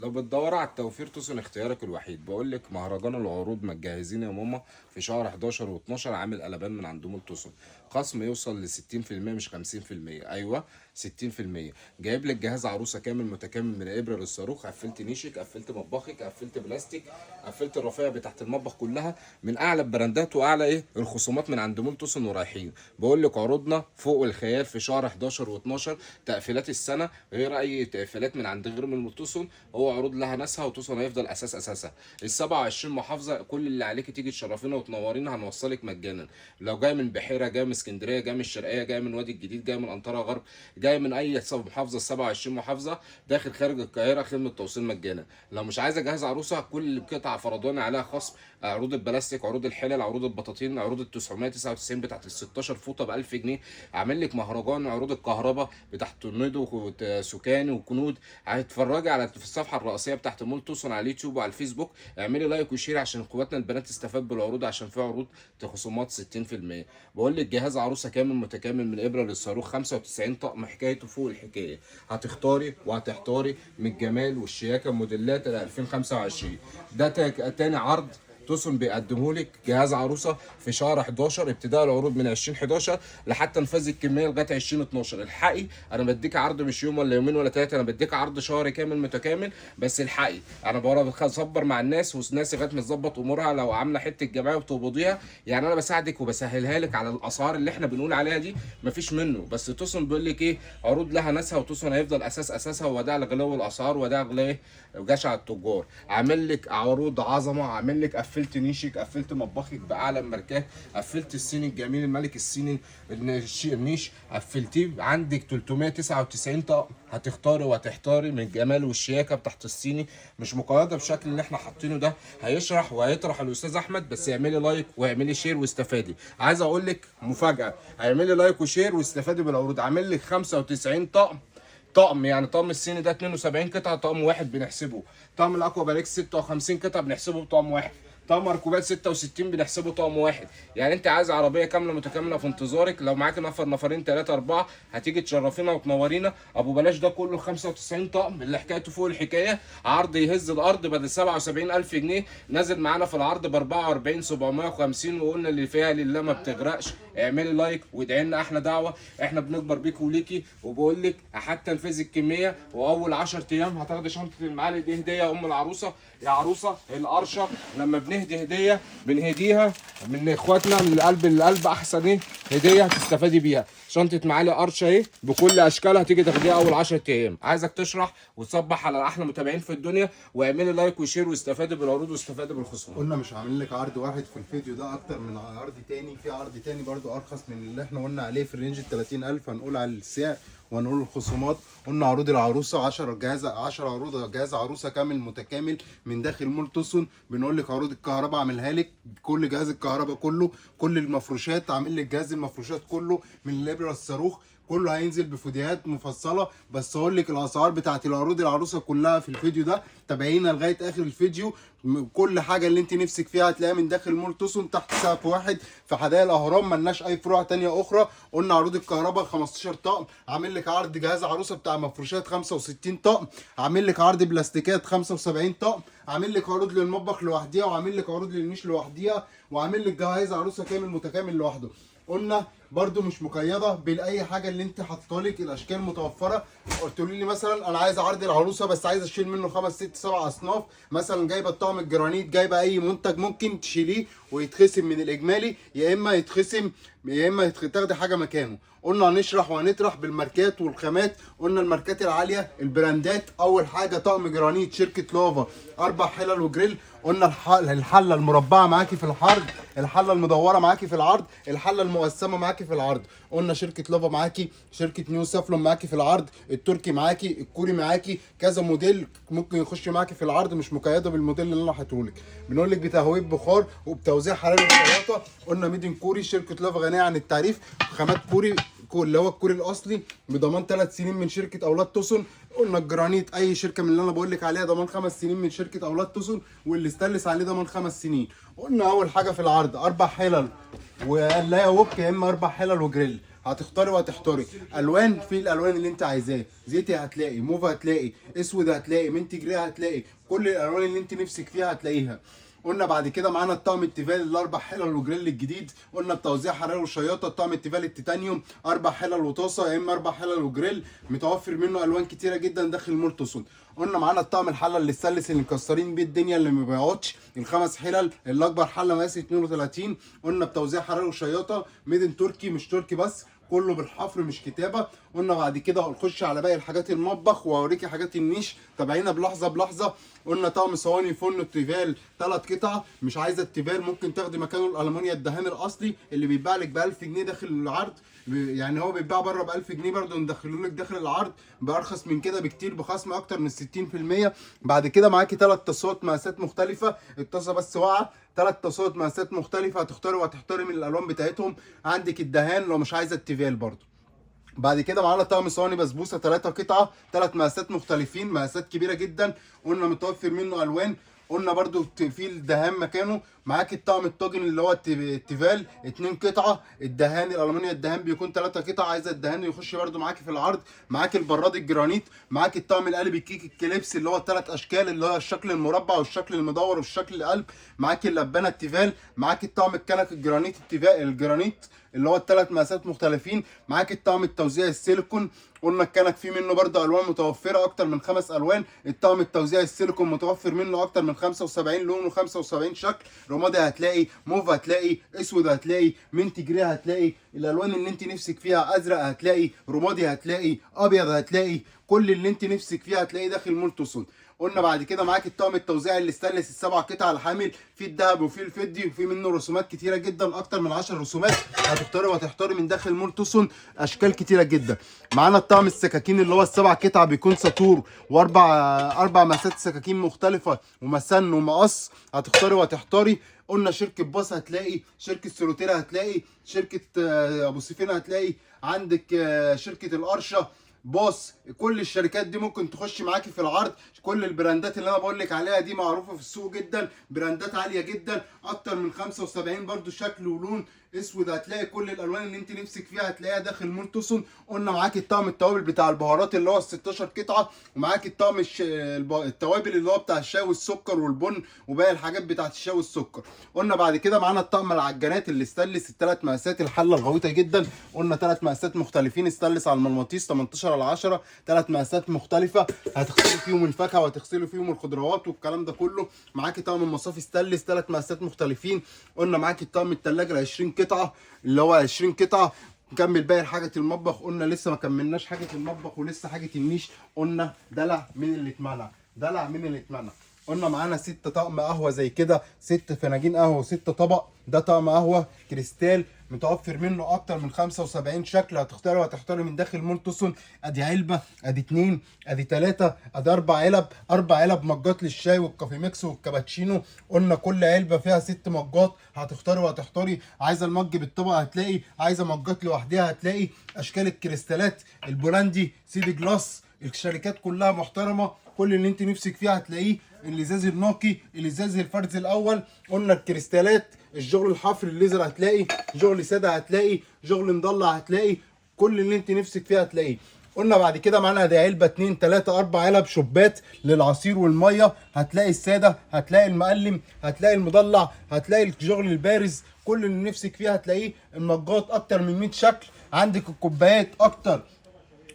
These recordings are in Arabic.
لو بتدور على التوفير توصل اختيارك الوحيد. بقول لك مهرجان العروض متجهزين يا ماما في شهر 11 و12 عامل قلبان من عندهم التصل. خصم يوصل ل 60% مش 50%، ايوه 60%. جايب لك جهاز عروسه كامل متكامل من الابره للصاروخ، قفلت نيشك، قفلت مطبخك، قفلت بلاستيك، قفلت الرفايه بتاعت المطبخ كلها من اعلى البراندات واعلى الخصومات من عند مول توسن ورايحين. بقول لك عروضنا فوق الخيال في شهر 11 و12، تقفيلات السنه غير اي تقفيلات من عند غير من توسن. هو عروض لها ناسها وتوصل هيفضل اساسها. ال 27 محافظه كل اللي عليكي تيجي تشرفينا وتنورينا هنوصلك مجانا. لو جاي من بحيره، جاي من اسكندريه، جاي من الشرقيه، جاي من وادي الجديد، جاي من انطره غرب، جاي من اي محافظه، ال 27 محافظه داخل خارج القاهره خدمه توصيل مجانا. لو مش عايزه جهاز عروسه كل قطعه فرداني عليها خصم. عروض البلاستيك، عروض الحلل، عروض البطاطين، عروض ال 999 بتاعت ال 16 فوطه ب 1000 جنيه. عامل لك مهرجان عروض الكهرباء بتاعت تورنيدو وسوكاني وكنود. هتتفرجي على في الصفحه الرئيسيه بتاعت مول توصل على اليوتيوب وعلى الفيسبوك. اعملي لايك وشير عشان اخواتنا البنات تستفاد بالعروض، عشان في عروض خصومات 60%. بقول لك جهاز عروسه كامل متكامل من ابره للصاروخ، 95 طقم، حكايته فوق الحكايه. هتختاري وهتحتاري من الجمال والشياكه موديلات ال 2025. ده تاني عرض توسن بيقدمه لك جهاز عروسه في شهر 11. ابتداء العروض من 2011 لحتى نفاذ الكميه لغايه 2012. الحقي انا بديك عرض مش يوم ولا يومين ولا ثلاثه، انا بديك عرض شهر كامل متكامل. بس الحقي انا بصبر مع الناس والناس لغايه ما تظبط امورها. لو عامله حته جمعيه وبتقبضيها يعني انا بساعدك وبسهلها لك على الاسعار اللي احنا بنقول عليها دي، مفيش منه. بس توسن بيقول لك عروض لها ناسها، وتوسن هيفضل اساسها. ووداع لغلو الاسعار، وداع غلو جشع التجار. عامل لك عروض عظمه، عامل لك قفلت نيشك، قفلت مطبخك باعلى الماركات، قفلت الصيني الجميل الملك الصيني النيش، قفلتيه عندك 399 طقم. هتختاري وهتحتاري من الجمال والشياكه بتاعت الصيني. مش مقيده بشكل اللي احنا حاطينه ده. هيشرح وهيطرح الاستاذ احمد. بس اعملي لايك واعملي شير واستفادي. عايز اقول لك مفاجاه، اعملي لايك وشير واستفادي بالعروض. عامل لك 95 طقم يعني طقم الصيني ده 72 قطعه طقم واحد بنحسبه. طقم الاكوا باليكس 56 قطعه بنحسبه بطقم واحد. طقم ركوبات 66 بنحسبه طقم واحد. يعني انت عايز عربيه كامله متكامله في انتظارك. لو معاك نفرين ثلاثه اربعه هتيجي تشرفينا وتنورينا. ابو بلاش ده كله 95 طقم اللي حكايته فوق الحكايه. عرض يهز الارض بدل 77,000 جنيه نازل معانا في العرض ب 44,750. وقلنا اللي فيها لله ما بتغرقش. اعملي لايك وادعي لنا احلى دعوه. احنا بنكبر بيك وليكي. وبقول لك حتى نفذ الكميه واول 10 ايام هتاخدي شنطه المعالق دي هديه يا ام العروسه. يا عروسه القرشه لما بنهدي هديه بنهديها من اخواتنا من القلب للقلب. احسن هديه هتستفادي بيها شنطه معالق قرشه بكل اشكالها. هتيجي تاخديها اول 10 ايام. عايزك تشرح وتصبح على احلى متابعين في الدنيا. واعملي لايك وشير واستفادي بالعروض واستفادي بالخصومات. قلنا مش عاملين لك عرض واحد في الفيديو ده، اكتر من عرض تاني. في عرض تاني برضو ارخص من اللي احنا قلنا عليه في الرينج ال 30,000. هنقول على السعر وهنقول الخصومات. قلنا عروض العروسه 10 عروض جهاز عروسه كامل متكامل من داخل مول توسن. بنقول لك عروض الكهرباء عاملها لك كل جهاز الكهرباء كله، كل المفروشات عامل لك جهاز المفروشات كله من الابره للصاروخ. كله هينزل بفيديوهات مفصله. بس اقول لك الاسعار بتاعت العروض العروسه كلها في الفيديو ده. تابعينا لغايه اخر الفيديو. كل حاجه اللي انت نفسك فيها هتلاقيها من داخل مول توسن تحت سقف واحد في حدائق الاهرام. ملناش اي فروع تانية اخرى. قلنا عروض الكهرباء 15 طقم. عامل لك عرض جهاز عروسه بتاع مفروشات 65 طقم. عامل لك عرض بلاستيكات 75 طقم. عامل لك عروض للمطبخ لوحديها، وعامل لك عروض للنيش لوحديها، وعامل لك جهاز عروسه كامل متكامل لوحده. قلنا برضو مش مقيده باي حاجه اللي انت حاطه لك. الاشكال متوفره. قلت لي مثلا انا عايز عرض العروسه بس عايز اشيل منه 5 6 7 اصناف. مثلا جايبه الطقم الجرانيت، جايبه اي منتج ممكن تشيليه ويتخصم من الاجمالي، يا اما يتخصم يا اما تاخدي حاجه مكانه. قلنا هنشرح وهنطرح بالماركات والخامات. قلنا الماركات العاليه البراندات. اول حاجه طقم جرانيت شركه لافا 4 حلل وجريل. قلنا الحله المربعه معاكي في العرض، الحله المدوره معاكي في العرض، الحله المقسمه معاكي في العرض. قلنا شركه لافا معاكي، شركه نيو سافلون معاكي في العرض، التركي معاكي، الكوري معاكي. كذا موديل ممكن يخش معاكي في العرض، مش مقيده بالموديل اللي انا حاطهولك. بنقول لك بتهويب بخار وبتوزيع حراري وخياطه. قلنا ميدن كوري شركه لافا غنيه عن التعريف. خامات كوري اللي هو الكوري الاصلي بضمان 3 سنين من شركه اولاد توسن. قلنا الجرانيت اي شركه من اللي انا بقول لك عليها ضمان 5 سنين من شركه اولاد توسن، واللي استلس عليه ضمان 5 سنين. قلنا اول حاجه في العرض 4 حلل وقلايه ووك يا اما 4 حلل وجريل. هتختاري وهتحتاري الوان، في الالوان اللي انت عايزاه، زيتي هتلاقي، موف هتلاقي، اسود هتلاقي، منت جري هتلاقي، كل الالوان اللي انت نفسك فيها هتلاقيها. قلنا بعد كده معانا الطقم التيفال الاربع حلل وجريل الجديد، قلنا بتوزيع حراري وشياطه. الطقم التيفال التيتانيوم 4 حلل وطاسه يا اما 4 حلل وجريل، متوفر منه الوان كتيره جدا داخل مولتوسون. قلنا معانا الطقم الحله اللي السلس اللي مكسرين بيه الدنيا اللي ما بيقعدش، الخمس حلل اللي اكبر حله مقاس 32، قلنا بتوزيع حراري وشياطه، ميدن تركي، مش تركي بس، كله بالحفر مش كتابه. قلنا بعد كده نخش على باقي الحاجات المطبخ واوريكي حاجات النيش، تابعينا بلحظه بلحظه. قلنا طقم صواني فن التيفال 3 قطع، مش عايزه التيفال ممكن تاخدي مكانه الالمونيا الدهان الاصلي اللي بيتباع لك ب 1000 جنيه داخل العرض، يعني هو بيتباع بره ب 1000 جنيه برده ندخله لك داخل العرض بارخص من كده بكتير، بخصم اكتر من 60%. بعد كده معاكي 3 طاسات مقاسات مختلفه، الطاسه بس واقعه، 3 طاسات مقاسات مختلفه، هتختاري وهتحتاري من الالوان بتاعتهم. عندك الدهان لو مش عايزه التيفال برده. بعد كده معانا طقم صواني بسبوسه 3 قطعه، 3 مقاسات مختلفين، مقاسات كبيره جدا، قلنا متوفر منه الوان. قلنا برده في الدهان مكانه. معاك الطقم الطاجن اللي هو التيفال 2 قطعه، الدهان الالمانيا الدهان بيكون 3 قطع، عايزه الدهان يخش برده معاكي في العرض. معاك البراد الجرانيت، معاك الطقم القلب الكيك الكليبس اللي هو ال3 اشكال، اللي هو الشكل المربع والشكل المدور والشكل القلب. معاك اللبانه التيفال، معاك الطقم الكنك الجرانيت التيفال الجرانيت اللي هو ال3 مقاسات مختلفين. معاك الطقم التوزيع السيليكون، قلنا الكنك فيه منه برده الوان متوفره اكتر من 5 الوان. الطقم التوزيع السيليكون متوفر منه اكتر من 75 لون و75 شكل، رمادي هتلاقي، موف هتلاقي، اسود هتلاقي، منت جري هتلاقي، الالوان اللي انت نفسك فيها، ازرق هتلاقي، رمادي هتلاقي، ابيض هتلاقي، كل اللي انت نفسك فيها هتلاقيه داخل مولتوسون. قلنا بعد كده معاك الطقم التوزيع اللي استانلس ال7 قطع الحامل، في الذهب وفي الفضي وفي منه رسومات كتيره جدا، اكتر من 10 رسومات، هتختاري وهتحتاري من داخل مولتوسون اشكال كتيره جدا. معانا الطقم السكاكين اللي هو ال7 قطع، بيكون ساطور واربع مسات سكاكين مختلفه ومسن ومقص، هتختاري وهتحتاري. قلنا شركه باص هتلاقي، شركه سولوتيرا هتلاقي، شركه ابو سيفين هتلاقي، عندك شركه القرشه، بص كل الشركات دي ممكن تخش معاكي في العرض. كل البراندات اللي انا بقول لك عليها دي معروفه في السوق جدا، براندات عاليه جدا، اكتر من 75 برده شكل ولون. اسود هتلاقي، كل الالوان اللي انت نفسك فيها هتلاقيها داخل مولتوسون. قلنا معاكي الطقم التوابل بتاع البهارات اللي هو ال 16 قطعه، ومعاكي الطقم التوابل اللي هو بتاع الشاي والسكر والبن وباقي الحاجات بتاعت الشاي والسكر. قلنا بعد كده معانا الطقم العجانات اللي استانلس ال3 مقاسات، الحله الغويطه جدا، قلنا 3 مقاسات مختلفين، استانلس على المغناطيس 18 على 10، 3 مقاسات مختلفه، هتغسلي فيهم الفاكهه وهتغسلي فيهم الخضروات والكلام ده كله. معاكي طقم المصافي استانلس 3 مقاسات مختلفين. قلنا معاكي الطقم الثلاجه ال 20 قطعه اللي هو 20 قطعه. نكمل باقي حاجه المطبخ، قلنا لسه ما كملناش حاجه المطبخ ولسه حاجه النيش. قلنا دلع من اللي اتمنع، دلع من اللي اتمنع. قلنا معانا 6 طقم قهوه زي كده، 6 فناجين قهوه و6 طبق، ده طقم قهوه كريستال متوفر منه اكتر من 75 شكل، هتختاري وهتختاري من داخل مولتوسون. ادي علبه، ادي 2، ادي 3، ادي 4 علب، 4 علب مجات للشاي والكافي ميكس والكابتشينو. قلنا كل علبه فيها 6 مجات، هتختاري وهتحتاري، عايزه المج بالطبق هتلاقي، عايزه مجات لوحدها هتلاقي. اشكال الكريستالات البولاندي، سيدي جلاس، الشركات كلها محترمه، كل اللي انت نفسك فيها هتلاقيه. الازاز النقي، الازاز الفرز الاول. قلنا الكريستالات، الشغل الحفر الليزر هتلاقي، شغل ساده هتلاقي، شغل مضلع هتلاقي، كل اللي انت نفسك فيها هتلاقيه. قلنا بعد كده معانا دي علبه 2 3 4 علب شوبات للعصير والميه، هتلاقي الساده، هتلاقي المقلم، هتلاقي المضلع، هتلاقي الشغل البارز، كل اللي نفسك فيها هتلاقيه. المجات اكتر من 100 شكل، عندك الكوبايات اكتر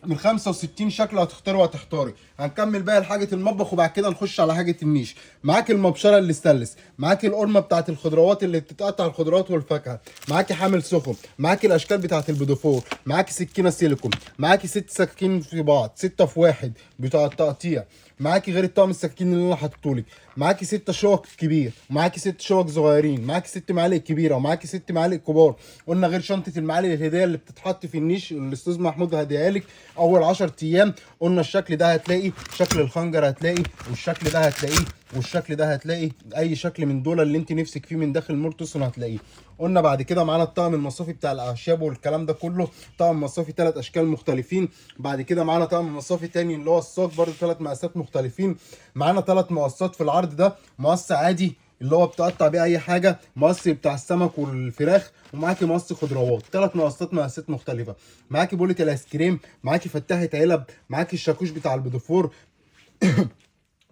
من 65 شكل، هتختاري وهتحتاري. هنكمل بقى لحاجه المطبخ وبعد كده نخش على حاجه النيش. معاك المبشره اللي استانلس، معاك القرمه بتاعت الخضروات اللي بتتقطع الخضروات والفاكهه، معاك حامل سخن، معاك الاشكال بتاعت البيدوفور، معاك سكينه سيليكون، معاك 6 سكاكين في بعض، 6 في 1 بتاع التقطيع، معاكي غير الطقم السكاكين اللي انا حاططهولك، معاكي 6 شوك كبير، ومعاكي 6 شوك صغيرين، معاكي 6 معالق كبيره، ومعاكي 6 معالق كبار. قلنا غير شنطه المعالق الهديه اللي بتتحط في النيش اللي الاستاذ محمود هديها لك اول 10 ايام. قلنا الشكل ده هتلاقي، شكل الخنجر هتلاقي، والشكل ده هتلاقيه، والشكل ده هتلاقي، اي شكل من دول اللي انت نفسك فيه من داخل مولتوسون هتلاقيه. قلنا بعد كده معانا الطقم المصافي بتاع الاعشاب والكلام ده كله، طقم مصافي 3 اشكال مختلفين. بعد كده معانا طقم مصافي تاني اللي هو الصاج، برده 3 مقاسات مختلفين. معانا 3 مقصات في العرض ده، مقص عادي اللي هو بتقطع بيه اي حاجه، مقص بتاع السمك والفراخ، ومعاكي مقص خضروات، 3 مقاسات مختلفه. معاكي بولة الايس كريم، معاكي فتاحه علب، معاكي الشاكوش بتاع البيدوفور،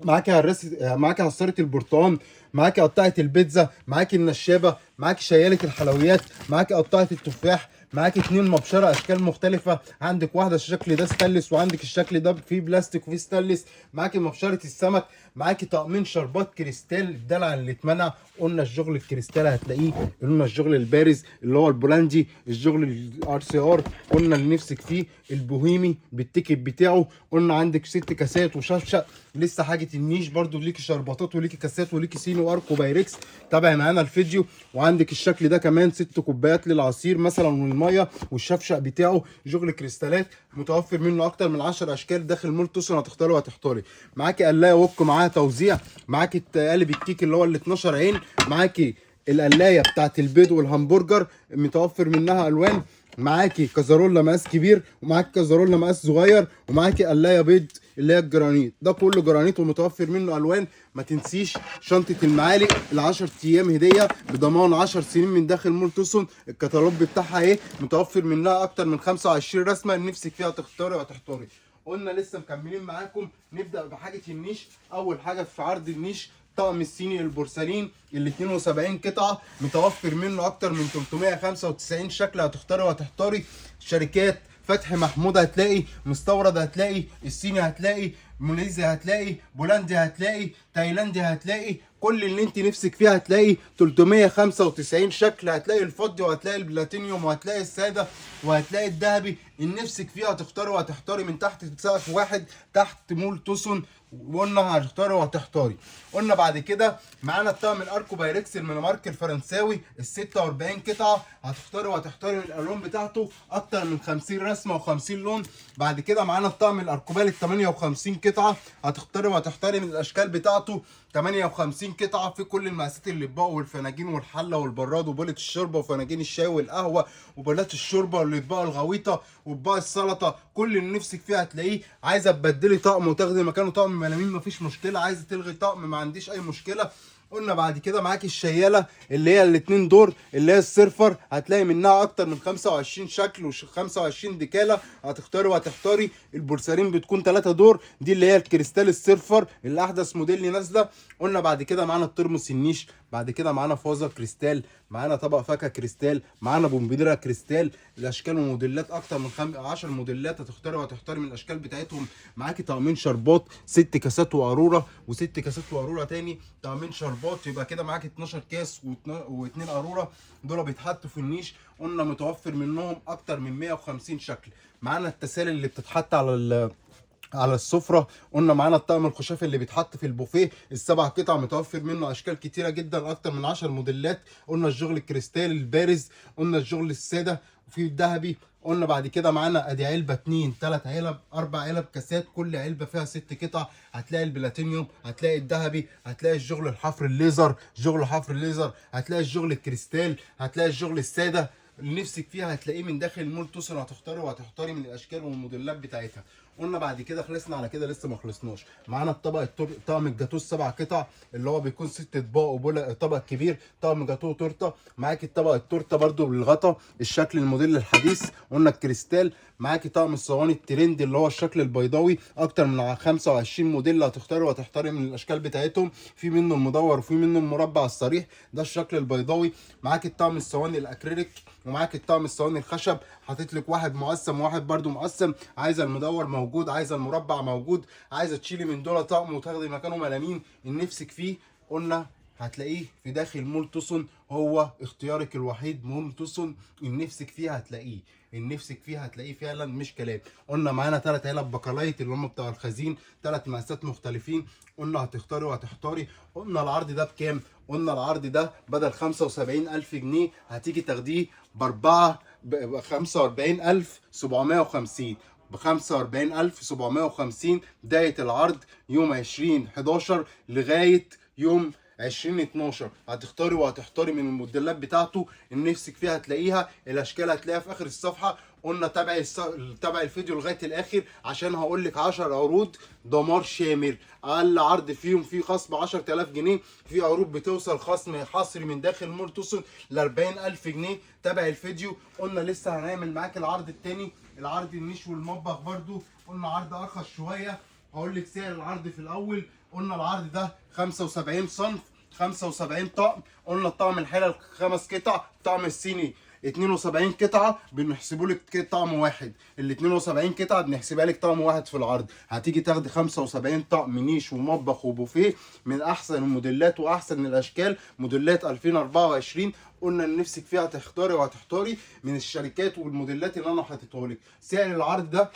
معاكي عصارة البرتقال، معاكي قطعة البيتزا، معاكي النشابة، معاكي شيالة الحلويات، معاكي قطعة التفاح، معاكي 2 مبشرة اشكال مختلفة، عندك واحدة الشكل ده ستانلس، وعندك الشكل ده فيه بلاستيك وفيه ستانلس، معاكي مبشرة السمك، معاكي طقمين شربات كريستال الدلع اللي اتمنع. قلنا الشغل الكريستال هتلاقيه، قلنا الشغل البارز اللي هو البولاندي، الشغل الار سي ار، قلنا اللي نفسك فيه البوهيمي بالتيكت بتاعه، قلنا عندك 6 كاسات وشفشق. لسه حاجه النيش برضو ليكي شربطات وليكي كاسات وليكي سينو واركو بايركس. تابعي معانا الفيديو. وعندك الشكل ده كمان 6 كوبايات للعصير مثلا والميه، والشفشق بتاعه شغل كريستالات، متوفر منه اكتر من 10 اشكال داخل مول توسن، هتختاري وهتحتاري. معاكي قلايه وك معاها توزيع، معاكي قالب الكيك اللي هو ال 12 عين، معاكي القلايه بتاعت البيض والهمبرجر متوفر منها الوان، معاكي كازارولا مقاس كبير، ومعاكي كازارولا مقاس صغير، ومعاكي قلايه بيض اللي هي الجرانيت، ده كله جرانيت ومتوفر منه الوان. ما تنسيش شنطه المعالق ال10 ايام هديه بضمان 10 سنين من داخل مول توسن، الكتالوج بتاعها ايه، متوفر منها اكتر من 25 رسمه، نفسك فيها تختاري وهتحتاري. قلنا لسه مكملين معاكم. نبدا بحاجه النيش. اول حاجه في عرض النيش طقم الصيني البورسلين ال 72 قطعه، متوفر منه اكتر من 395 شكل، هتختاري وهتحتاري. شركات فتحي محمود هتلاقي، مستورد هتلاقي، الصيني هتلاقي، ماليزيا هتلاقي، بولندي هتلاقي، تايلاندي هتلاقي، كل اللي انت نفسك فيها هتلاقي. 395 شكل، هتلاقي الفضي وهتلاقي البلاتينيوم وهتلاقي الساده وهتلاقي الذهبي، اللي نفسك فيها هتختاري وهتحتاري من تحت سقف واحد تحت مول توسن. وقلنا هتختاري وهتحتاري. قلنا بعد كده معانا الطقم الاركو بايركس المونومارك الفرنساوي ال 46 قطعه، هتختاري وهتحتاري من الالوان بتاعته اكتر من 50 رسمه و50 لون. بعد كده معانا الطقم الاركوبال ال 58 قطعه، هتختاري وهتحتاري من الاشكال بتاعته. 58 قطعه في كل المقاسات، الاطباق والفناجين والحله والبراد وبوله الشوربه وفناجين الشاي والقهوه وبولات الشوربه والاطباق الغويطه واطباق السلطه، كل اللي نفسك فيه هتلاقيه. عايزه تبدلي طقم وتاخدي مكانه طقم ملامين مفيش مشكله، عايزه تلغي طقم ما عنديش اي مشكله. قلنا بعد كده معاكي الشياله اللي هي الاتنين دور اللي هي السيرفر، هتلاقي منها اكتر من 25 شكل و25 ديكاله، هتختاري وهتحتاري. البورسلين بتكون 3 دور، دي اللي هي الكريستال السيرفر اللي احدث موديل نازله. قلنا بعد كده معانا الترمس النيش، بعد كده معانا فازه كريستال، معانا طبق فاكهه كريستال، معانا بومبيدرا كريستال. الاشكال وموديلات اكتر من 10 موديلات، هتختاري وهتحتاري من الاشكال بتاعتهم. معاكي طقمين شربات 6 كاسات وقاروره و6 كاسات وقاروره تاني، طقمين شربات، يبقى كده معاكي 12 كاس و2 قاروره، دول بيتحطوا في النيش. قلنا متوفر منهم اكتر من 150 شكل. معانا التسالي اللي بتتحط على السفره، قلنا معانا الطقم الخشاف اللي بيتحط في البوفيه ال7 قطع، متوفر منه اشكال كتيره جدا اكتر من 10 موديلات. قلنا الشغل الكريستال البارز، قلنا الشغل الساده وفي الذهبي. قلنا بعد كده معانا ادي علبه 2 3 علب 4 علب كاسات، كل علبه فيها 6 قطع، هتلاقي البلاتينيوم، هتلاقي الذهبي، هتلاقي الشغل الحفر الليزر، شغل حفر الليزر، هتلاقي الشغل الكريستال، هتلاقي الشغل الساده، اللي نفسك فيها هتلاقيه من داخل مول توسن، هتختاري وهتحتاري من الاشكال والموديلات بتاعتها. قلنا بعد كده خلصنا على كده، لسه ما خلصناش. معانا طقم الجاتوه 7 قطع اللي هو بيكون 6 اطباق وبوله طبق كبير، طقم جاتوه تورته. معاكي طبق التورته برده بالغطا، الشكل الموديل الحديث، قلنا الكريستال. معاكي طقم الصواني الترند اللي هو الشكل البيضاوي، اكتر من 25 موديل، هتختاري وهتحتاري من الاشكال بتاعتهم، في منه المدور وفي منه المربع الصريح، ده الشكل البيضاوي. معاكي الطقم الصواني الاكريليك، ومعاكي الطقم الصواني الخشب، حاطط لك واحد مقسم وواحد برده مقسم، عايزه المدور موجود، عايزه المربع موجود، عايزه تشيلي من دول طقم وتاخدي مكانه ملامين اللي نفسك فيه، قلنا هتلاقيه في داخل مول توسن، هو اختيارك الوحيد. مول توسن اللي نفسك فيه هتلاقيه، اللي نفسك فيه هتلاقيه فعلا مش كلام. قلنا معانا 3 علب بكلايت اللي هم بتوع الخزين، 3 مقاسات مختلفين، قلنا هتختاري وهتحتاري. قلنا العرض ده بكام؟ قلنا العرض ده بدل 75,000 جنيه هتيجي تاخديه ب 45,750، ب 45,750. بداية العرض يوم 20/11 لغاية يوم 2012 هتختاري وهتحتاري من الموديلات بتاعته اللي نفسك فيها هتلاقيها، الاشكال هتلاقيها في اخر الصفحه. قلنا تابع الفيديو لغايه الاخر عشان هقول لك 10 عروض دمار شامل. اقل عرض فيهم فيه خصم 10000 جنيه، في عروض بتوصل خصم حصري من داخل مول توصل ل 40000 جنيه. تابع الفيديو. قلنا لسه هنعمل معاك العرض التاني، العرض النيش والمطبخ برضو قلنا عرض ارخص شويه. هقول لك سعر العرض في الاول. قلنا العرض ده 75 صنف، 75 طقم. قلنا الطقم الحلل 5 قطع، الطقم الصيني 72 قطعه بنحسبوا لك طقم واحد، ال 72 قطعه بنحسبها لك طقم واحد في العرض. هتيجي تاخدي 75 طقم نيش ومطبخ وبوفيه من احسن الموديلات واحسن الاشكال، موديلات 2024. قلنا ان نفسك فيها هتختاري وهتحتاري من الشركات والموديلات اللي انا حاططها لك. سعر العرض ده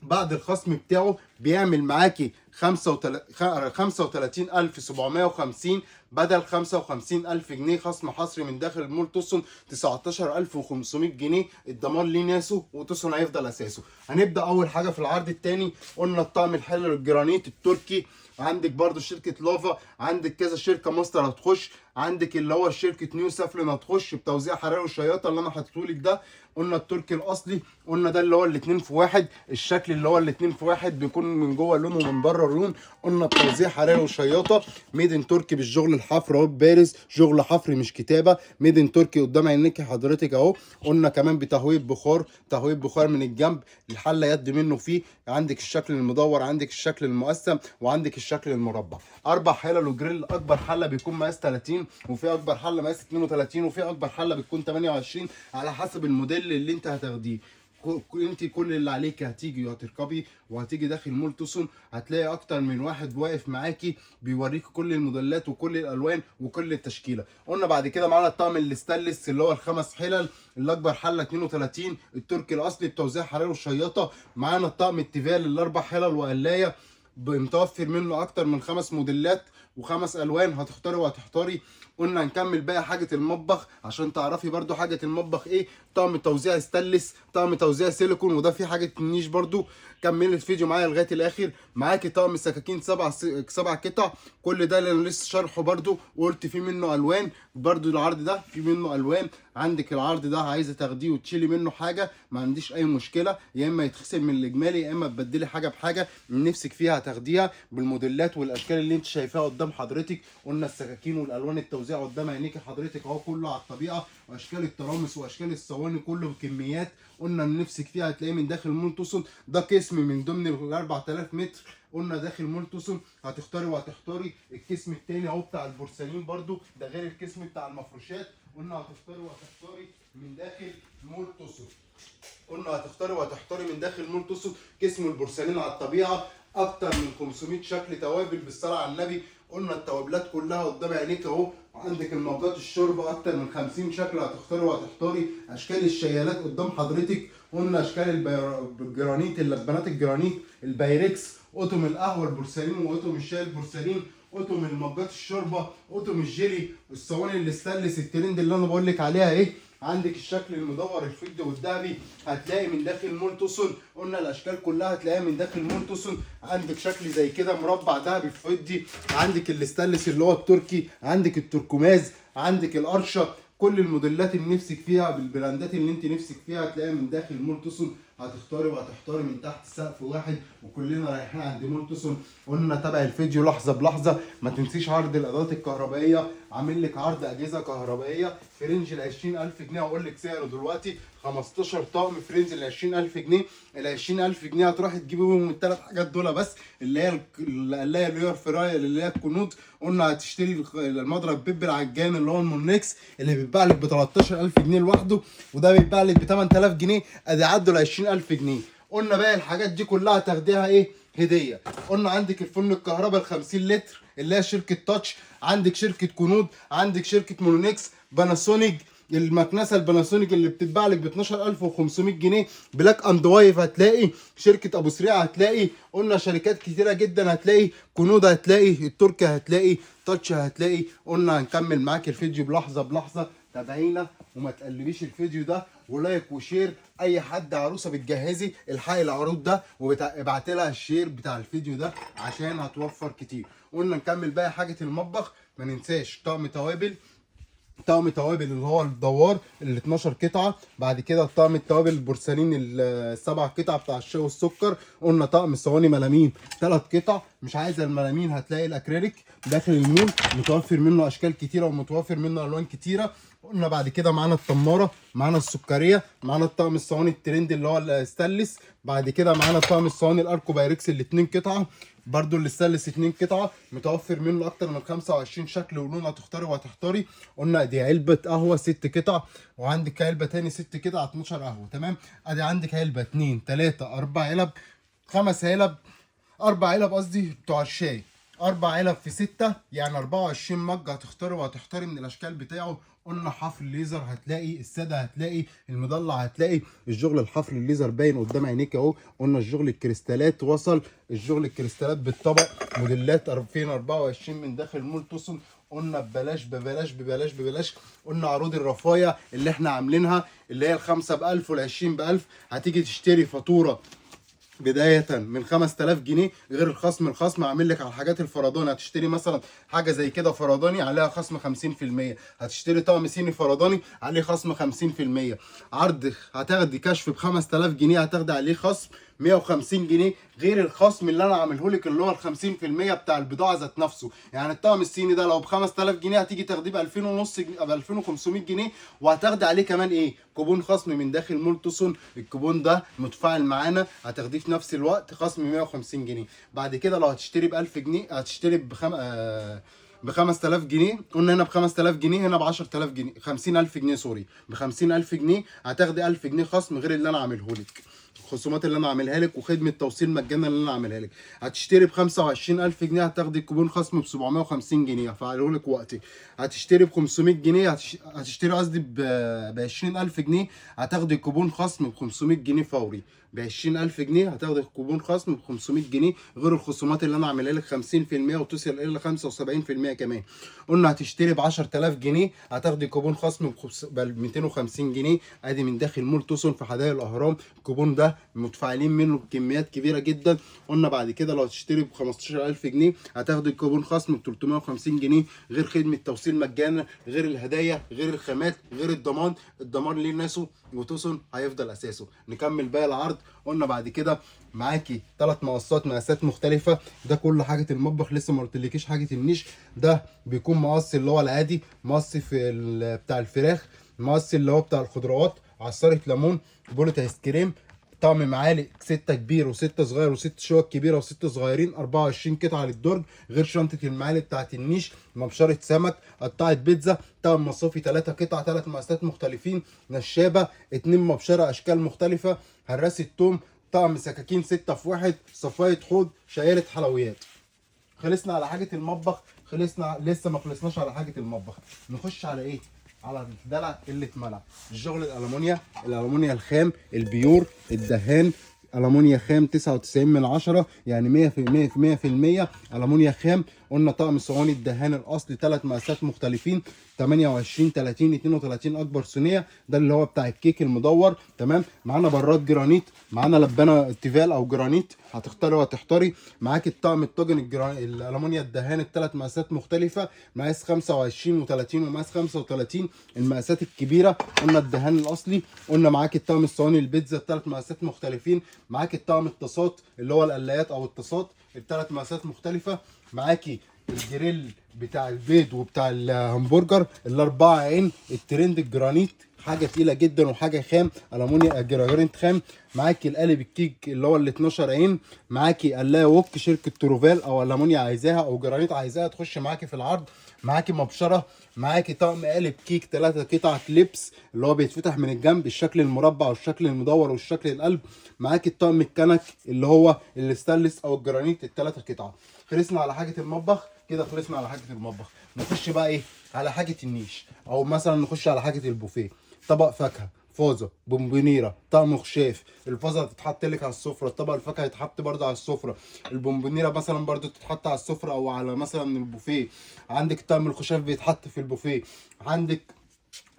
بعد الخصم بتاعه بيعمل معاكي 35750 بدل 55000 جنيه، خصم حصري من داخل المول توسون 19500 جنيه. الضمان ليه ناسه وتوسون هيفضل اساسه. هنبدا اول حاجه في العرض الثاني. قلنا الطقم الحلل الجرانيت التركي، عندك برضو شركه لافا، عندك كذا شركه ماستر هتخش، عندك اللي هو شركه نيو سافلين هتخش بتوزيع حراري والشياطه اللي انا حاططهولك ده. قلنا التركي الاصلي، قلنا ده اللي هو الاتنين في واحد، الشكل اللي هو الاتنين في واحد بيكون من جوه لون ومن بره لون. قلنا بتوزيع حراري وشياطه، ميد ان تركي بالشغل الحفر اهو بارز، شغل حفر مش كتابه، ميد ان تركي قدام عينيك حضرتك اهو. قلنا كمان بتهويه بخار، تهويه بخار من الجنب، الحله يد منه فيه. عندك الشكل المدور، عندك الشكل المقسم، وعندك الشكل المربع. 4 حلل وجريل، اكبر حله بيكون مقاس 30، وفي اكبر حله مقاس 32، وفي اكبر حله بتكون 28 على حسب الموديل اللي انت هتاخديه. انت كل اللي عليك هتيجي وهتركبي وهتيجي داخل مول توسون، هتلاقي اكتر من واحد واقف معاكي بيوريكي كل الموديلات وكل الالوان وكل التشكيله. قلنا بعد كده معانا الطقم الاستانلس اللي هو ال5 حلل، اللي اكبر حله 32 التركي الاصلي بتوزيع حراري وشياطه. معانا الطقم التيفال الاربع حلل وقلايه، متوفر منه اكتر من 5 موديلات و5 الوان، هتختاري وهتحتاري. قلنا هنكمل بقى حاجه المطبخ عشان تعرفي برضو حاجه المطبخ ايه. طقم توزيع ستانلس، طقم توزيع سيليكون، وده في حاجه النيش برضو. كملي الفيديو معايا لغايه الاخر. معاكي طقم سكاكين 7 قطع، كل ده اللي انا لسه شارحه برضو وقلت في منه الوان. برضو العرض ده في منه الوان. عندك العرض ده عايزه تاخديه وتشيلي منه حاجه ما عنديش اي مشكله، يا اما يتخصم من الاجمالي يا اما تبدلي حاجه بحاجه من نفسك فيها هتاخديها بالموديلات والاشكال اللي انت شايفاها قدام حضرتك. قلنا السكاكين والالوان التوزيع قدام عينيكي حضرتك اهو، كله على الطبيعه، واشكال الترامس واشكال الصواني كله بكميات. قلنا ان نفسك فيها هتلاقيه من داخل مول توسون، ده قسم من ضمن ال 4000 متر. قلنا داخل مول توسون هتختاري وهتحتاري. القسم الثاني اهو بتاع البورسلين برضو، ده غير القسم بتاع المفروشات. قلنا هتختاري وهتحتاري من داخل مول توسون. قلنا هتختاري وهتحتاري من داخل مول توسون. قسم البورسلين على الطبيعه، اكتر من 500 شكل توابل بالصلاه على النبي. قلنا التوابلات كلها قدام عينيك اهو. عندك المجات الشرب اكتر من 50 شكل، هتختاري وهتحتاري. اشكال الشيالات قدام حضرتك. قلنا اشكال الجرانيت، اللبانات الجرانيت، البايركس، قطم القهوه البورسلين وقطم الشاي البورسلين، قطم المجات الشوربه، قطم الجيلي، الصواني الاستانلس الترند اللي انا بقول لك عليها ايه. عندك الشكل المدور الفضي والذهبي هتلاقي من داخل مول توسون. قلنا الاشكال كلها هتلاقيها من داخل مول توسون. عندك شكل زي كده مربع ذهبي فضي، عندك الاستانلس اللي هو التركي، عندك التركماز، عندك القرشه. كل الموديلات اللي نفسك فيها بالبراندات اللي انت نفسك فيها هتلاقيها من داخل مول توسون. هتختاري وهتحتاري من تحت سقف واحد، وكلنا رايحين عند مول توسون. قلنا تابع الفيديو لحظه بلحظه. ما تنسيش عرض الادوات الكهربائيه، عامل لك عرض اجهزه كهربائيه في رينج ال 20000 جنيه. هقول لك سعره دلوقتي 15 طقم في رينج ال 20000 جنيه. ال 20000 جنيه هتروحي تجيبي بيهم الثلاث حاجات دول بس، اللي هي القلايه الاير فراير اللي هي الكنود. قلنا هتشتري المضرب بيب العجان اللي هو المونكس اللي بيتباع لك ب 13000 جنيه لوحده، وده بيتباع لك ب 8000 جنيه، ادي عدوا ال 20000 جنيه. قلنا بقى الحاجات دي كلها تاخديها ايه؟ هديه. قلنا عندك الفرن الكهرباء ال 50 لتر اللي هي شركه تاتش، عندك شركه كنود، عندك شركه مونونكس، باناسونيك، المكنسه الباناسونيك اللي بتتباع لك ب 12500 جنيه. بلاك اند وايف هتلاقي، شركه ابو سريع هتلاقي. قلنا شركات كتيره جدا هتلاقي، كنود هتلاقي، التركي هتلاقي، تاتش هتلاقي. قلنا هنكمل معاك الفيديو بلحظه بلحظه. تابعينا وما تقلبيش الفيديو ده، ولايك وشير. اي حد عروسه بتجهزي الحقي العروض ده وابعت لها الشير بتاع الفيديو ده عشان هتوفر كتير. قلنا نكمل بقى حاجه المطبخ. ما ننساش طقم توابل اللي هو الدوار ال 12 قطعه. بعد كده طقم التوابل البورسلين السبع قطع بتاع الشاي والسكر. قلنا طقم صواني ملامين 3 قطع. مش عايزه الملامين هتلاقي الاكريليك داخل المول متوفر منه اشكال كتيره ومتوفر منه الوان كتيره. قلنا بعد كده معانا التماره، معانا السكريه، معانا الطقم الصواني الترند اللي هو الستانلس. بعد كده معانا طقم الصواني الاركو بايركس ال 2 قطعه برضو الستانلس 2 قطعه متوفر منه اكتر من 25 شكل ولون هتختاري وهتختاري. قلنا دي علبه قهوه 6 قطع، وعندك علبه تاني 6 قطع 12 قهوه. تمام، ادي عندك علبه 2 3 4 علب 5 علب 4 علب قصدي بتوع الشاي. 4 علب في 6 يعني 24 مج هتختاري وهتختاري من الاشكال بتاعه. قلنا حفر الليزر هتلاقي، الساده هتلاقي، المضلع هتلاقي. الشغل الحفر الليزر باين قدام عينيك اهو. قلنا الشغل الكريستالات وصل، الشغل الكريستالات بالطبق موديلات 2024 من داخل مول توسون. قلنا ببلاش ببلاش ببلاش ببلاش. قلنا عروض الرفايع اللي احنا عاملينها اللي هي الخمسه ب1000 وال20 ب1000. هتيجي تشتري فاتوره بداية من 5000 جنيه غير الخصم عامل لك على الحاجات الفرداني. هتشتري مثلا حاجة زي كده فرداني عليها خصم 50%. هتشتري طقم صيني فرداني عليه خصم 50%. عرض هتاخدي كشف ب 5000 جنيه هتاخدي عليه خصم 150 جنيه غير الخصم اللي انا عامله لك اللي هو ال 50% بتاع البضاعه ذات نفسه. يعني الطقم الصيني ده لو ب 5000 جنيه هتيجي تاخديه ب 2500 ب 2500 جنيه وهتاخدي عليه كمان ايه؟ كوبون خصم من داخل مول توسون. الكوبون ده متفاعل معانا هتاخديه في نفس الوقت خصم 150 جنيه. بعد كده لو هتشتري ب 1000 جنيه هتشتري ب 5000 جنيه. قلنا هنا ب 5000 جنيه هنا ب 10000 جنيه 50000 جنيه سوري. ب 50000 جنيه هتاخدي 1000 جنيه خصم غير اللي انا عامله لك، الخصومات اللي انا عاملها لك وخدمه توصيل مجانا اللي انا عاملها لك. هتشتري ب 25000 جنيه هتاخدي كوبون خصم ب 750 جنيه هفعله لك وقتي. هتشتري ب 500 جنيه هتشتري قصدي ب 20000 جنيه هتاخدي كوبون خصم ب 500 جنيه فوري. ب 20000 جنيه هتاخدي كوبون خصم ب 500 جنيه غير الخصومات اللي انا عاملها لك 50% وتصل الى 75% كمان. قلنا هتشتري ب 10000 جنيه هتاخدي كوبون خصم ب 250 جنيه. ادي من داخل مول توسون في حدائق الاهرام. الكوبون ده متفاعلين منه بكميات كبيره جدا. قلنا بعد كده لو هتشتري ب 15000 جنيه هتاخدي كوبون خصم ب 350 جنيه غير خدمه توصيل مجانا غير الهدايا غير الخامات غير الضمان. الضمان ليه ناسه وتوسون هيفضل اساسه. نكمل باقي العرض. قلنا بعد كده معاكي 3 مقاسات مختلفه. ده كل حاجه المطبخ، لسه ما قلتلكيش حاجه النيش. ده بيكون مقص اللي هو العادي، مقص في بتاع الفراخ، مقص اللي هو بتاع الخضروات، عصاره ليمون، بولة ايس كريم، طقم معالق 6 كبير و6 صغير و6 شوك كبيره و6 صغيرين 24 قطعه للدرج غير شنطه المعالق بتاعت النيش، مبشره سمك، قطعه بيتزا، طقم مصافي 3 قطع 3 مقاسات مختلفين، نشابه 2 مبشره اشكال مختلفه، هراسه توم، طقم سكاكين 6 في 1، صفايه حوض، شايره حلويات. خلصنا على حاجه المطبخ. خلصنا لسه ما خلصناش على حاجه المطبخ. نخش على ايه؟ على الدلع اللي اتملع. الشغل الالومنيا الخام البيور الدهان ألمونيا خام 99 من 10 يعني 100% ألمونيا خام. قلنا طقم صواني الدهان الأصلي 3 مقاسات مختلفين 28 30 32 أكبر صينية. ده اللي هو بتاع الكيك المدور. تمام، معانا براد جرانيت، معانا لبانة تيفال أو جرانيت هتختاري وهتختاري. معاك الطقم الطاجن الألمونيا الدهان ال3 مقاسات مختلفة مقاس 25 و30 ومقاس 35 المقاسات الكبيرة. قلنا الدهان الأصلي. قلنا معاك الطقم الصواني البيتزا ال3 مقاسات مختلفين. معاك الطقم الطاسات اللي هو القلايات او الطاسات ال3 مقاسات مختلفه. معاكي الجريل بتاع البيض وبتاع الهمبرجر ال4 عين الترند الجرانيت حاجه تقيله جدا وحاجه خام الومنيا جرانيت خام. معاكي القالب الكيك اللي هو ال12 عين. معاكي قلايه ووك شركه تروفال او الومنيا عايزاها او جرانيت عايزاها تخش معاكي في العرض. معاكي مبشره. معاكي طقم قالب كيك 3 قطع كليبس اللي هو بيتفتح من الجنب الشكل المربع والشكل المدور والشكل القلب. معاكي الطقم الكنك اللي هو الستانلس او الجرانيت ال3 قطع. خلصنا على حاجه المطبخ كده. خلصنا على حاجه المطبخ. نخش بقى ايه على حاجه النيش او مثلا نخش على حاجه البوفيه. طبق فاكهه، فازه، بونبونيره، طقم خشاف. الفازه هتتحط لك على السفره، طبق الفاكهه يتحط برده على السفره، البونبونيره مثلا برده تتحط على السفره او على مثلا البوفيه. عندك طقم الخشاف بيتحط في البوفيه. عندك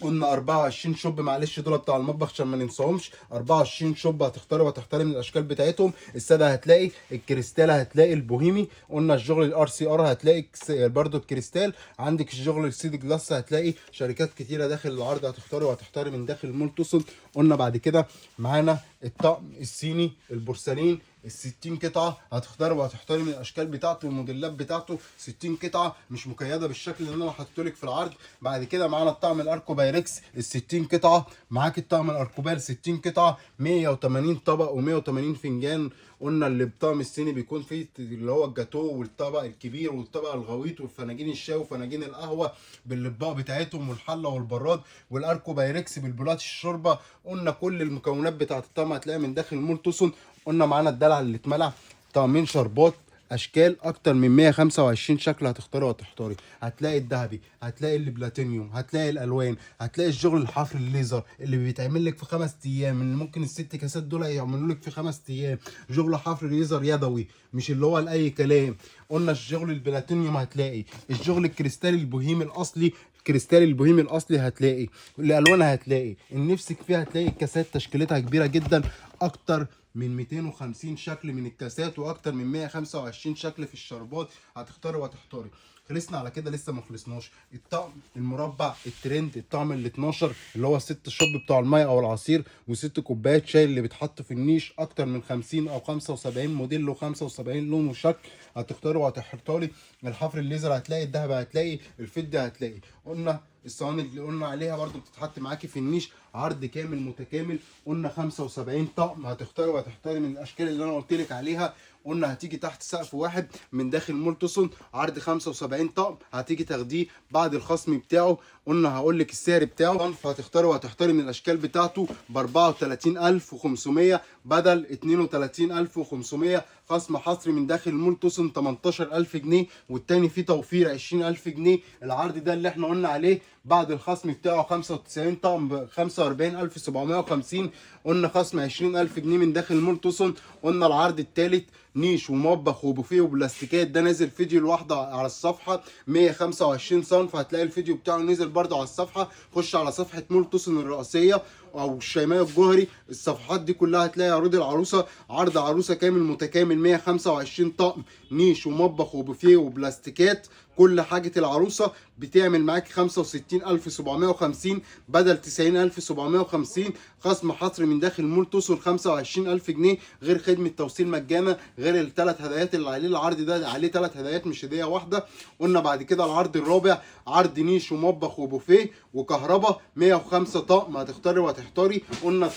قلنا 24 شوب، معلش دول بتاع المطبخ عشان ما ننساهمش. 24 شوب هتختاري وهتختاري من الاشكال بتاعتهم. الساده هتلاقي الكريستال، هتلاقي البوهيمي، قلنا الشغل الار سي ار هتلاقي برضو الكريستال. عندك الشغل السيدي جلاس، هتلاقي شركات كتيره داخل العرض، هتختاري وهتختاري من داخل مول توسن. قلنا بعد كده معانا الطقم الصيني البورسلين ال60 قطعه، هتختاري وهتختاري من الاشكال بتاعته والموديلات بتاعته. 60 قطعه مش مقيده بالشكل اللي انا حاطه لك في العرض. بعد كده معانا الطقم الاركو بايركس ال60 قطعه، معاك الطقم الاركوبال 60 قطعه، 180 طبق و180 فنجان. قلنا اللي بطقم الصيني بيكون فيه اللي هو الجاتو والطبق الكبير والطبق الغويط والفناجين الشاي وفناجين القهوه بالاطباق بتاعتهم والحله والبراد، والاركو بايركس بالبولات الشوربه. قلنا كل المكونات بتاعت الطقم هتلاقيها من داخل مول توسن. قلنا معانا الدلع اللي اتملع، طقمين شربات اشكال اكتر من 125 شكل، هتختاري وهتختاري. هتلاقي الذهبي، هتلاقي البلاتينيوم، هتلاقي الالوان، هتلاقي الشغل الحفر الليزر اللي بيتعمل لك في 5 ايام، اللي ممكن الست كاسات دول يعملوا لك في 5 ايام. شغل حفر ليزر يدوي مش اللي هو لاي كلام. قلنا الشغل البلاتينيوم، هتلاقي الشغل الكريستال البوهيمي الاصلي، الكريستال البوهيمي الاصلي، هتلاقي الالوان، هتلاقي النفسك فيها، هتلاقي الكاسات تشكيلتها كبيره جدا، اكتر من 250 شكل من الكاسات واكتر من 125 شكل في الشربات، هتختاري وهتختاري. خلصنا على كده؟ لسه ما خلصناش. الطقم المربع الترند، الطقم ال 12 اللي هو 6 شوب بتوع الميه او العصير و6 كوبايات شاي اللي بيتحط في النيش، اكتر من 50 او 75 موديل و75 لون وشكل، هتختاري وهتختاري. الحفر الليزر هتلاقي، الذهب هتلاقي، الفضه هتلاقي. قلنا الصواني اللي قلنا عليها برضو بتتحط معاكي في النيش، عرض كامل متكامل. قلنا 75 طقم، هتختاري وهتختاري من الاشكال اللي انا قلت لك عليها. قلنا هتيجي تحت سقف واحد من داخل مول توسن، عرض 75 طقم، هتيجي تاخديه بعد الخصم بتاعه. قلنا هقول لك السعر بتاعه، فهتختاري وهتختاري من الاشكال بتاعته ب 34500 بدل 32500، خصم حصري من داخل مول توسن 18000 جنيه، والتاني فيه توفير 20000 جنيه. العرض ده اللي احنا قلنا عليه بعد الخصم بتاعه 95 طقم ب 45750، قلنا خصم 20000 جنيه من داخل مول توسن. قلنا العرض التالت نيش ومطبخ وبوفيه وبلاستيكات، ده نازل فيديو لوحده على الصفحه 125 صنف، هتلاقي الفيديو بتاعه نزل برده على الصفحه. خش على صفحه مول توسن الرئيسيه او الشيماء الجوهري، الصفحات دي كلها هتلاقي عروض العروسه، عرض عروسه كامل متكامل 125 طقم نيش ومطبخ وبوفيه وبلاستيكات. كل حاجه العروسه بتعمل معاك 65750 بدل 90750، خصم حصري من داخل مول توصل 25000 جنيه، غير خدمه توصيل مجانا، غير الثلاث هدايات اللي عليه. العرض ده عليه 3 هدايات مش هديه واحده. قلنا بعد كده العرض الرابع عرض نيش ومطبخ وبوفيه وكهرباء 105 طقم، هتختاري وهتحتاري. قلنا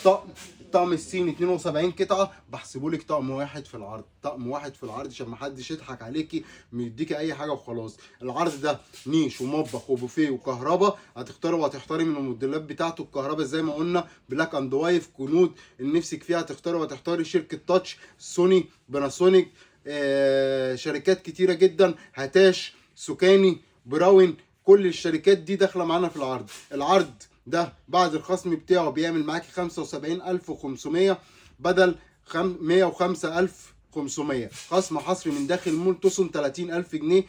الطقم الصيني 72 قطعه، بحسبه لك طقم واحد في العرض، طقم واحد في العرض عشان ما حدش يضحك عليكي مديكي اي حاجه وخلاص. العرض ده نيش ومطبخ وبوفيه وكهرباء، هتختاري وهتحتاري من الموديلات بتاعته. الكهرباء زي ما قلنا بلاك اند وايف كنود، اللي نفسك فيها هتختاري وهتحتاري. شركه تاتش، سوني، باناسونيك، شركات كتيره جدا، هتاش، سوكاني، براون، كل الشركات دي داخله معانا في العرض. العرض ده بعد الخصم بتاعه بيعمل معاكي 75500 بدل 105500، خصم حصري من داخل مول توسن 30000 جنيه.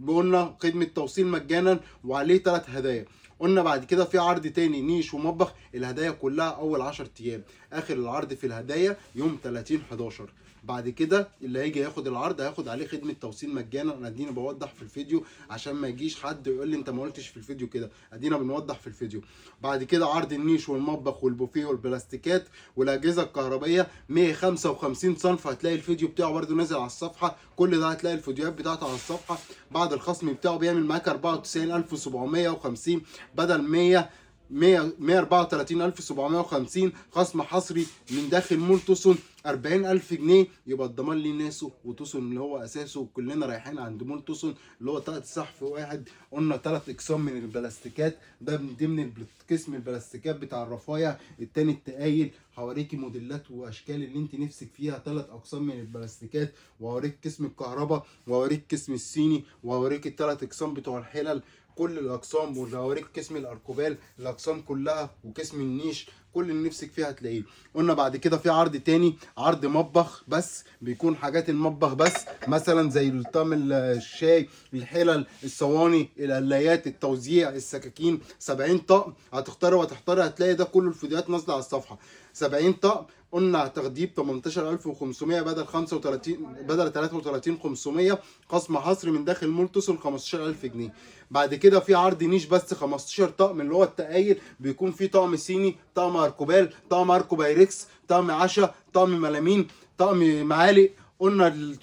قلنا خدمه توصيل مجانا وعليه 3 هدايا. قلنا بعد كده في عرض تاني نيش ومطبخ، الهدايا كلها اول 10 ايام، اخر العرض في الهدايا يوم 30/11. بعد كده اللي هيجي ياخد العرض هياخد عليه خدمه توصيل مجانا. انا اديني بوضح في الفيديو عشان ما يجيش حد يقول لي انت ما قلتش في الفيديو كده، ادينا بنوضح في الفيديو. بعد كده عرض النيش والمطبخ والبوفيه والبلاستيكات والاجهزه الكهربائيه 155 صنف، هتلاقي الفيديو بتاعه برده نازل على الصفحه. كل ده هتلاقي الفيديوهات بتاعته على الصفحه. بعد الخصم بتاعه بيعمل معاك 94750 بدل 134750، خصم حصري من داخل مول توسن 40000 جنيه. يبقى الضمان ليه ناسه، وتوسن اللي هو اساسه، وكلنا رايحين عند مول توسن اللي هو 3 سحف واحد. قلنا 3 اقسام من البلاستيكات، ده من ضمن قسم البلاستيكات بتاع الرفايع. التاني التقايل، هوريكي موديلات واشكال اللي انت نفسك فيها. 3 اقسام من البلاستيكات، وهوريك قسم الكهرباء، وهوريك قسم الصيني، وهوريك ال3 اقسام بتوع الحلل، كل الاقسام، وهوريك قسم الاركوبال، الاقسام كلها، وقسم النيش. كل اللي نفسك فيه هتلاقيه. قلنا بعد كده في عرض تاني، عرض مطبخ بس، بيكون حاجات المطبخ بس، مثلا زي الطقم الشاي، الحلل، الصواني، القلايات، التوزيع، السكاكين. 70 طقم هتختاري وهتحتاري، هتلاقي ده كل الفيديوهات نازله على الصفحه. 70 طقم. قلنا تغديب 18500 بدل 35 بدل 33500، خصم حصري من داخل مول توصل 15000 جنيه. بعد كده في عرض نيش بس 15 طقم اللي هو التقايل، بيكون فيه طقم صيني، طقم اركوبال، طقم اركو بايركس، طقم عشا، طقم ملامين، طقم معالق. قلنا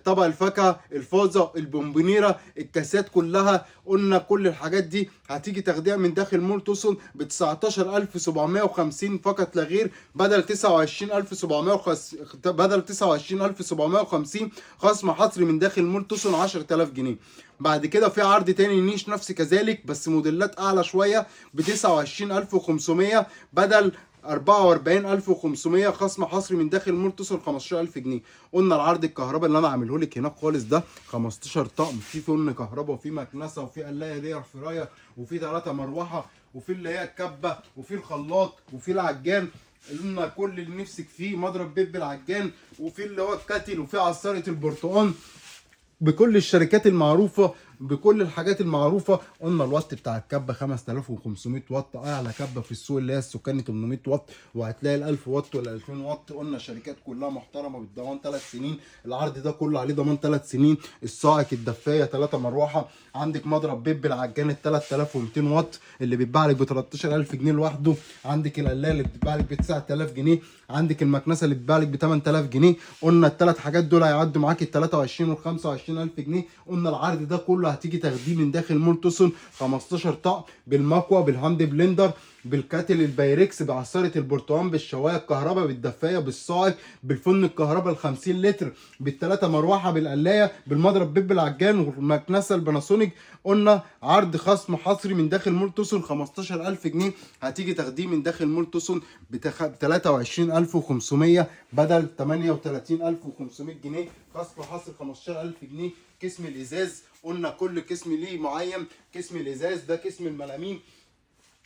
طبق الفاكهه، الفازه، البونبونيره، الكاسات كلها. قلنا كل الحاجات دي هتيجي تاخديها من داخل مول توصل ب 19750 فقط لا غير، بدل 29750 خصم حصري من داخل مول توصل 10000 جنيه. بعد كده في عرض تاني نيش نفس كذلك بس موديلات اعلى شويه ب 29500 بدل 44500، خصم حصري من داخل مول توصل 15000 جنيه. قلنا العرض الكهرباء اللي انا عامله لك هناك خالص ده 15 طقم، في فرن كهرباء وفي مكنسه وفي قلايه لير فراير وفي 3 مروحه وفي اللي هي الكبه وفي الخلاط وفي العجان. قلنا كل اللي نفسك فيه، مضرب بيب بالعجان، وفي اللي هو الكاتل، وفي عصاره البرتقال، بكل الشركات المعروفه، بكل الحاجات المعروفه. قلنا الوات بتاع الكبه 5500 واط، اعلى كبه في السوق اللي هي السكاني 800 واط، وهتلاقي ال 1000 واط ولا 2000 واط. قلنا شركات كلها محترمه بالضمان 3 سنين، العرض ده كله عليه ضمان 3 سنين. الصاعق، الدفايه، 3 مروحه. عندك مضرب بيب العجان ال 3200 واط اللي بيتباع لك ب 13000 جنيه لوحده. عندك القلايه اللي بتتباع لك ب 9000 جنيه. عندك المكنسه اللي بتتباع لك ب 8000 جنيه. قلنا الثلاث حاجات دول هيعدوا معاك ال 23 وال 25000 جنيه. قلنا العرض ده كله هتيجي تاخديه من داخل مول توسن 15 طقم بالمكوى، بالهاند بلندر، بالكاتل البايركس، بعصاره البرتقال، بالشوايه الكهرباء، بالدفايه، بالصاعق، بالفن الكهرباء ال 50 لتر، بالثلاثه مروحه، بالقلايه، بالمضرب بيب العجان، والمكنسه الباناسونيك. قلنا عرض خصم حصري من داخل مول توسن 15000 جنيه، هتيجي تاخديه من داخل مول توسن ب 23500 بدل 38500 جنيه، خصم حصري 15000 جنيه. قسم الازاز، قلنا كل قسم ليه معين. قسم الازاز ده قسم الملامين،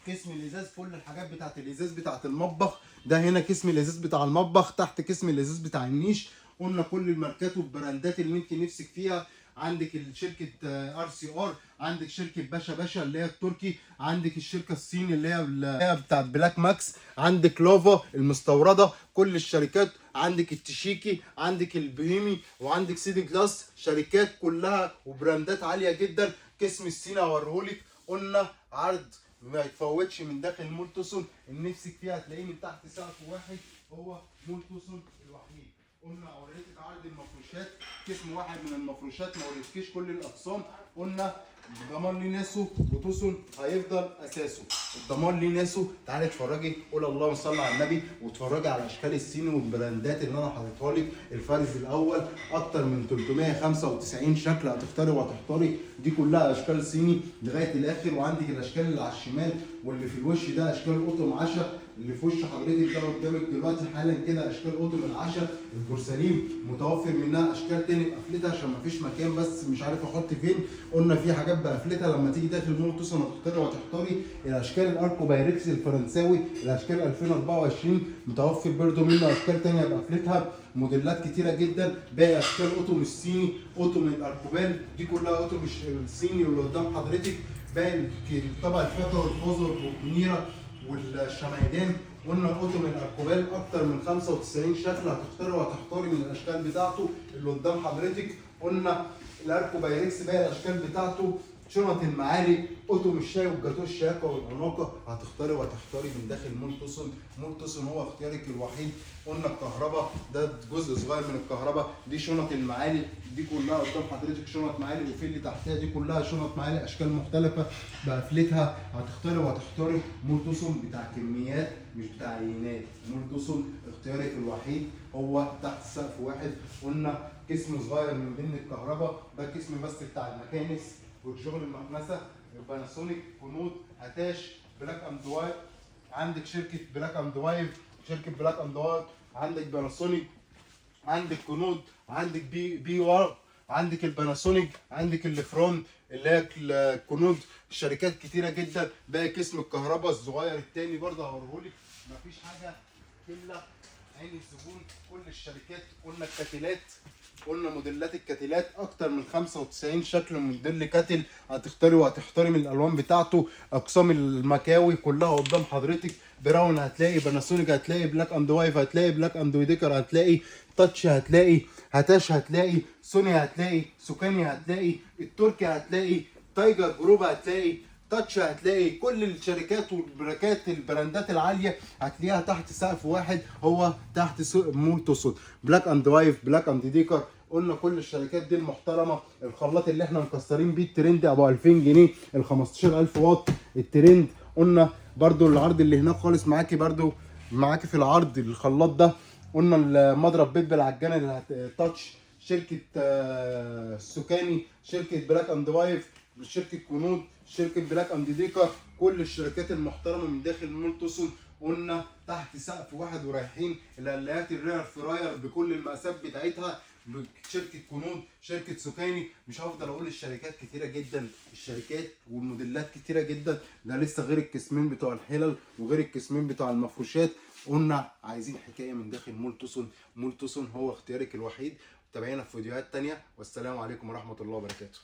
قسم الازاز كل الحاجات بتاعت الازاز بتاعت المطبخ، ده هنا قسم الازاز بتاع المطبخ، تحت قسم الازاز بتاع النيش. قلنا كل الماركات والبراندات اللي انت نفسك فيها. عندك شركه ار سي ار، عندك شركه باشا باشا اللي هي التركي، عندك الشركه الصيني اللي هي بتاعت بلاك ماكس، عندك لوفا المستورده، كل الشركات. عندك التشيكي، عندك البهيمي، وعندك سيدي جلاس، شركات كلها وبراندات عاليه جدا. قسم الصيني هوريهولك. قلنا عرض ما يتفوتش من داخل مول توسن، اللي نفسك فيها هتلاقيه من تحت سقف واحد، هو مول توسن الوحيد. قلنا اوريتك عرض المفروشات، قسم واحد من المفروشات، ما وريتكيش كل الاقسام. قلنا الضمان ليه ناسه وتوسن هيفضل اساسه. الضمان ليه ناسه. تعالي اتفرجي، قول اللهم صل على النبي، واتفرجي على اشكال الصيني والبراندات اللي انا حاططها لك. الفرز الاول اكتر من 395 شكل هتختاري وهتحتاري، دي كلها اشكال صيني لغايه الاخر. وعندك الاشكال اللي على الشمال واللي في الوش ده اشكال قطن عشا، اللي في وش حضرتك ده قدامك دلوقتي حالا كده اشكال قطن العشا البورسلين، متوفر منها اشكال تاني بقفلتها عشان مفيش مكان بس مش عارف احط فين. قلنا في حاجات بقفلتها لما تيجي داخل مول توسن هتختاري وهتحتاري. الاشكال الاركو بايركس الفرنساوي الاشكال 2024 متوفر برده منه اشكال تانيه بقفلتها، موديلات كتيره جدا. باقي اشكال قطن الصيني، قطن الاركوبال، دي كلها قطن الصيني اللي قدام حضرتك. باقي طبق الفاكهه والفازر والبنيره والشمعدان. قلنا قطن الاركوبال اكتر من 95 شكل هتختاري وهتحتاري من الاشكال بتاعته اللي قدام حضرتك. قلنا الاركو بايركس باقي الاشكال بتاعته. شنط المعالي، قطن الشاي والجاتوه الشياكه والعناقه، هتختاري وهتحتاري من داخل مول توسن. مول توسن هو اختيارك الوحيد. قلنا الكهرباء ده جزء صغير من الكهرباء، دي شنط المعالي، دي كلها قدام حضرتك شنط معالي، وفي اللي تحتها دي كلها شنط معالي اشكال مختلفه بقفلتها. هتختاري وهتحتاري. مول توسن بتاع كميات مش بتاع عينات. مول توسن اختيارك الوحيد هو تحت سقف واحد. قلنا قسم صغير من ضمن الكهرباء، ده قسم بس بتاع المكانس والشغل المكنسه، باناسونيك، كنود، هتاش، بلاك اند وايت. عندك شركه بلاك اند وايت، شركه بلاك اند وايت، عندك باناسونيك، عندك كنود، عندك بي وار، عندك الباناسونيك، عندك الفرون اللي هي الكنود. شركات كتيره جدا. باقي قسم الكهرباء الصغير التاني برضه هوريهولك، مفيش حاجه الا عين الزبون. كل الشركات قلنا الكتلات، قلنا موديلات الكتلات اكتر من 95 شكل موديل كتل هتختاري وهتحترمي الالوان بتاعته. اقسام المكاوي كلها قدام حضرتك، براون هتلاقي، باناسونيك هتلاقي، بلاك اند وايف هتلاقي، بلاك اند ديكر هتلاقي، تاتش هتلاقي، هتاش هتلاقي، سوني هتلاقي، سوكاني هتلاقي، التركي هتلاقي، تايجر جروب هتلاقي، تاتش هتلاقي. كل الشركات والبراكات البراندات العاليه هتلاقيها تحت سقف واحد، هو تحت مول توسون. بلاك اند وايف، بلاك اند ديكر، قلنا كل الشركات دي المحترمه. الخلاط اللي احنا مكسرين بيه الترند ابو 2000 جنيه، ال 15000 واط الترند. قلنا برضو العرض اللي هناك خالص معاكي، برضو معاكي في العرض الخلاط ده. قلنا المضرب بيت بالعجانه تاتش، شركه سوكاني، شركه بلاك اند وايف، شركه كونود، شركه بلاك اند ديكر. كل الشركات المحترمه من داخل مول توسون. قلنا تحت سقف واحد ورايحين القلايات الرير فراير بكل المقاسات بتاعتها، شركه كونود، شركه سوكاني. مش هفضل اقول الشركات كتيره جدا، الشركات والموديلات كتيره جدا، ده لسه غير القسمين بتوع الحلل وغير القسمين بتوع المفروشات. قلنا عايزين حكايه من داخل مول توسون. مول توسون هو اختيارك الوحيد. تابعينا في فيديوهات تانية، والسلام عليكم ورحمه الله وبركاته.